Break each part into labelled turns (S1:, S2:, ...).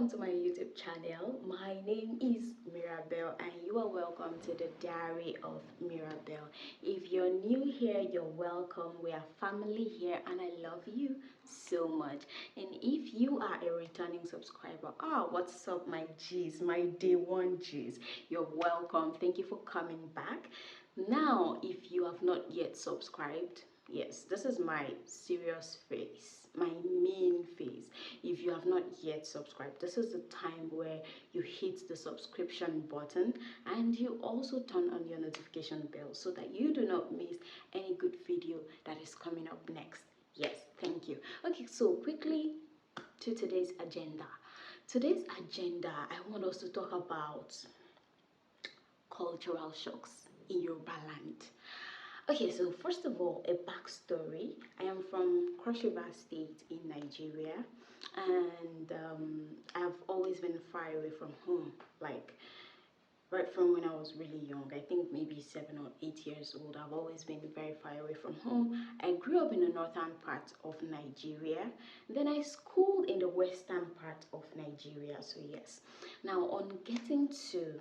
S1: welcome to my YouTube channel. My name is Mirabel and you are welcome to the Diary of Mirabel. If you're new here, you're welcome. We are family here and I love you so much. And if you are a returning subscriber, what's up my G's, my day one G's, you're welcome. Thank you for coming back. Now, if you have not yet subscribed, yes, this is my serious face, my main face. If you have not yet subscribed, this is the time where you hit the subscription button and you also turn on your notification bell so that you do not miss any good video that is coming up next. Yes, thank you. Okay, so quickly to today's agenda. Today's agenda, I want us to talk about cultural shocks in Yoruba land. Okay, so first of all, a backstory. I am from Cross River State in Nigeria, and I've always been far away from home, like right from when I was really young. I think maybe 7 or 8 years old. I've always been very far away from home. I grew up in the northern part of Nigeria. Then I schooled in the western part of Nigeria. So yes, now on getting to,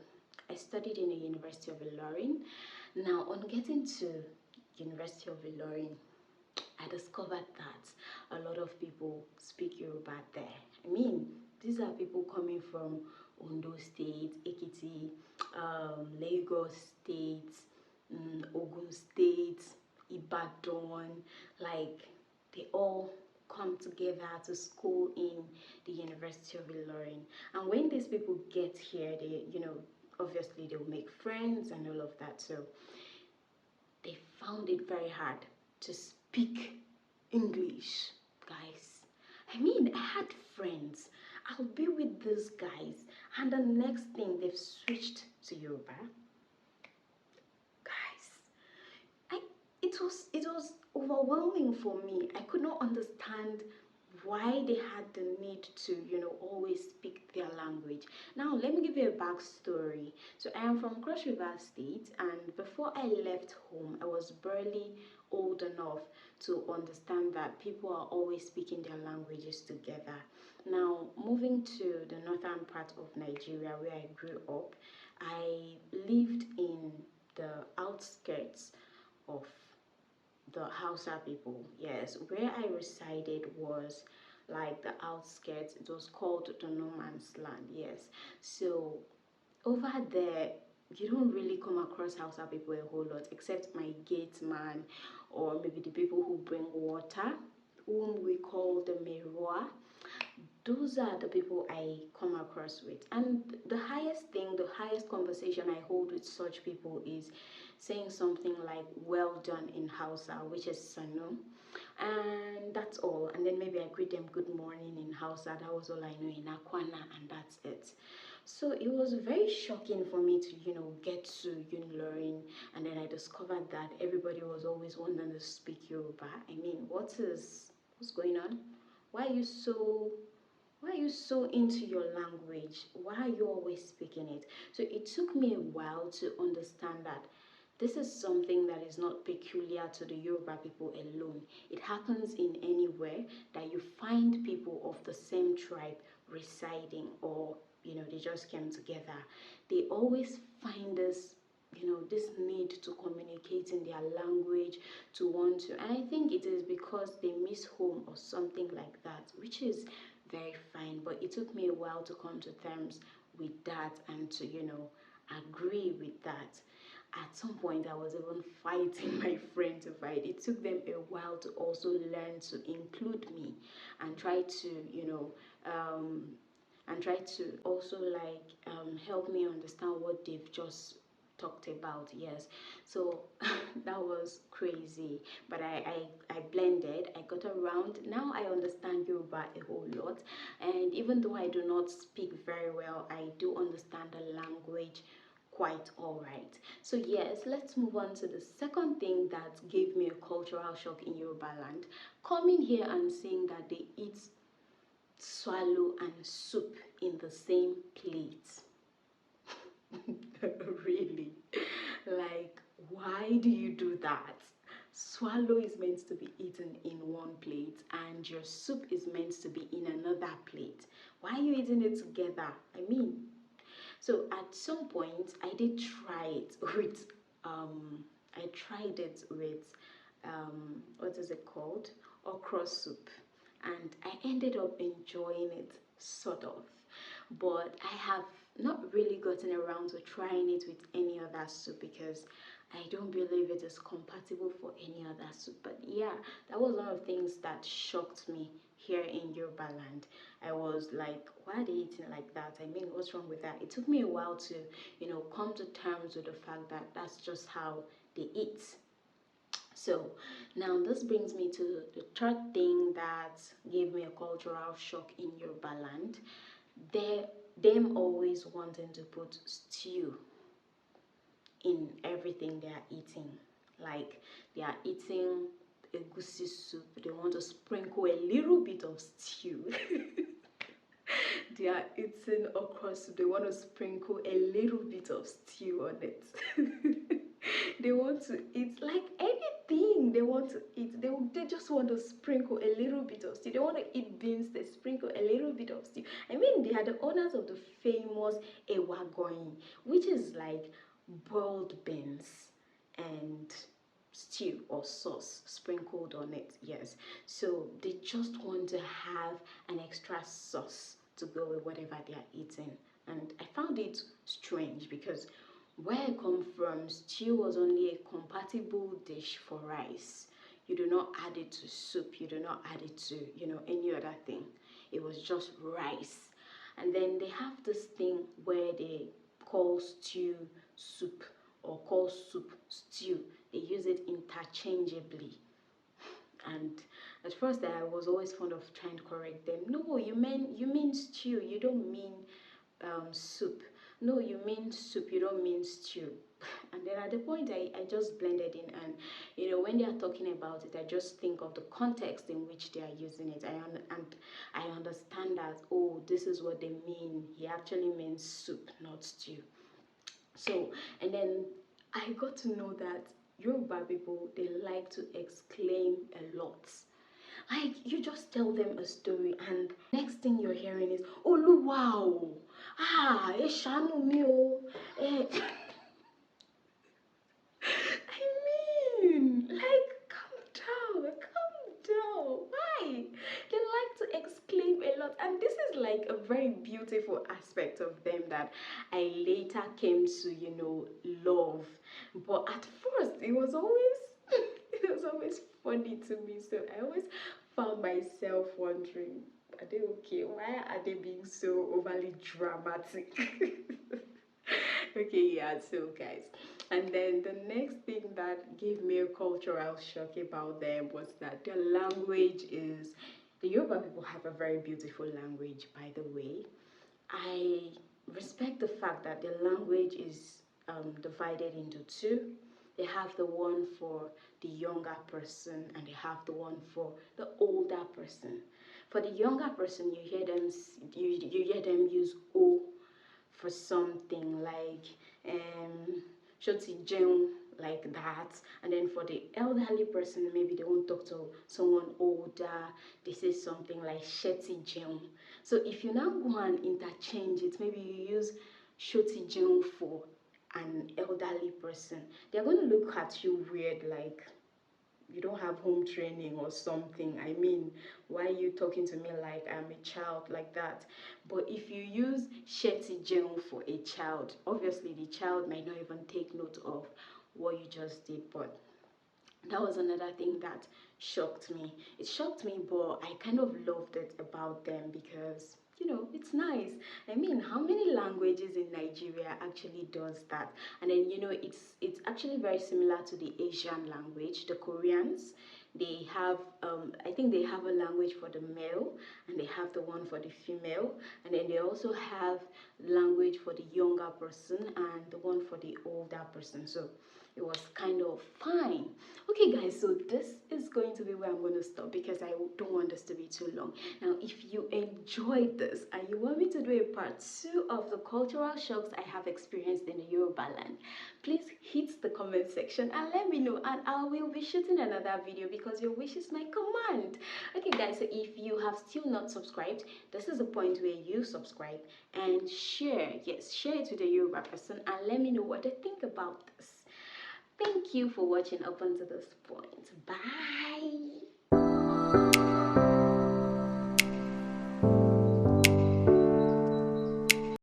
S1: I studied in the University of Ilorin. Now on getting to University of Ilorin, I discovered that a lot of people speak Yoruba there. I mean, these are people coming from Ondo State, Ekiti, Lagos State, Ogun State, Ibadan. Like, they all come together to school in the University of Ilorin. And when these people get here, they, obviously they'll make friends and all of that. So they found it very hard to speak English, guys. I mean, I had friends. I'll be with these guys, and the next thing they've switched to Yoruba. Guys, it was overwhelming for me. I could not understand why they had the need to, always speak their language. Now, let me give you a backstory. So I am from Cross River State, and before I left home, I was barely old enough to understand that people are always speaking their languages together. Now, moving to the northern part of Nigeria where I grew up, I lived in the outskirts of the Hausa people. Yes, where I resided was like the outskirts. It was called the no man's land. Yes, so over there you don't really come across Hausa people a whole lot, except my gate man, or maybe the people who bring water, whom we call the Merua. Those are the people I come across with. And the highest thing, the highest conversation I hold with such people is saying something like well done in Hausa, which is Sanu, and that's all. And then maybe I greet them good morning in Hausa. That was all I know in Akwana, and that's it. So it was very shocking for me to get to learn, and then I discovered that everybody was always wanting to speak Yoruba. I mean, what's going on? Why are you so into your language? Why are you always speaking it? So it took me a while to understand that this is something that is not peculiar to the Yoruba people alone. It happens in anywhere that you find people of the same tribe residing, or they just came together. They always find this this need to communicate in their language, to want to, and I think it is because they miss home or something like that, which is very fine. But it took me a while to come to terms with that and to agree with that. At some point I was even fighting my friend to fight. It took them a while to also learn to include me and try to also help me understand what they've just talked about. Yes, so that was crazy, but I blended, I got around. Now I understand Yoruba a whole lot, and even though I do not speak very well, I do understand the language quite all right. So yes, let's move on to the second thing that gave me a cultural shock in Yoruba land. Coming here and seeing that they eat swallow and soup in the same plate. Really? Like, why do you do that? swallow is meant to be eaten in one plate and your soup is meant to be in another plate. Why are you eating it together? I mean, so at some point I did try it with I tried it with what is it called? Okra soup. And I ended up enjoying it sort of. But I have not really gotten around to trying it with any other soup because I don't believe it is compatible for any other soup. But yeah, that was one of the things that shocked me here in Yoruba land. I was like, why are they eating like that? I mean, what's wrong with that? It took me a while to, come to terms with the fact that that's just how they eat. So now this brings me to the third thing that gave me a cultural shock in Yoruba land. They them always wanting to put stew in everything they are eating. Like they are eating egusi soup, they want to sprinkle a little bit of stew. They are eating okra soup, they want to sprinkle a little bit of stew on it. They want to eat like anything they want to eat. They just want to sprinkle a little bit of stew. They want to eat beans, they sprinkle a little bit of stew. I mean, they are the owners of the famous ewagoyin, which is like boiled beans and stew or sauce sprinkled on it. Yes, so they just want to have an extra sauce to go with whatever they are eating. And I found it strange because where I come from, stew was only a compatible dish for rice. You do not add it to soup, you do not add it to, any other thing. It was just rice. And then they have this thing where they call stew soup or call soup stew. They use it interchangeably. And at first I was always fond of trying to correct them. No, you mean stew, you don't mean soup. No, you mean soup, you don't mean stew. And then at the point I just blended in, and when they are talking about it, I just think of the context in which they are using it. And I understand that, oh, this is what they mean. He actually means soup, not stew. So, and then I got to know that Yoruba people, they like to exclaim a lot. Like, you just tell them a story and next thing you're hearing is, oh, wow, shanu mi o. I mean, like, calm down. Why? They like to exclaim a lot, and this is like a very beautiful aspect of them that I later came to, love. But at first, it was always, it was always funny to me. So I always found myself wondering, are they okay? Why are they being so overly dramatic? Okay, yeah, so guys, and then the next thing that gave me a cultural shock about them was that their language is, the Yoruba people have a very beautiful language, by the way. I respect the fact that their language is divided into two. They have the one for the younger person and they have the one for the older person. For the younger person, you hear them use o for something like shoti jeun, like that. And then for the elderly person, maybe they won't talk to someone older, they say something like sheti jeun. So if you now go and interchange it, maybe you use shoti jeun for an elderly person, they're going to look at you weird, like you don't have home training or something. I mean, why are you talking to me like I'm a child, like that? But if you use Shetty Jeon for a child, obviously the child might not even take note of what you just did. But that was another thing that shocked me. It shocked me, but I kind of loved it about them because it's nice. I mean, how many languages in Nigeria actually does that? And then it's actually very similar to the Asian language, the Koreans. They have I think they have a language for the male and they have the one for the female, and then they also have language for the younger person and the one for the older person. So it was kind of fine. Okay guys, so this is going to be where I'm going to stop because I don't want this to be too long. Now if you enjoyed this and you want me to do a part 2 of the cultural shocks I have experienced in the Yoruba land, please hit the comment section and let me know, and I will be shooting another video because your wish is my command. Okay guys, so if you have still not subscribed, this is the point where you subscribe and share. Yes, share it to the Yoruba person and let me know what they think about this. Thank you for watching up until this point. Bye.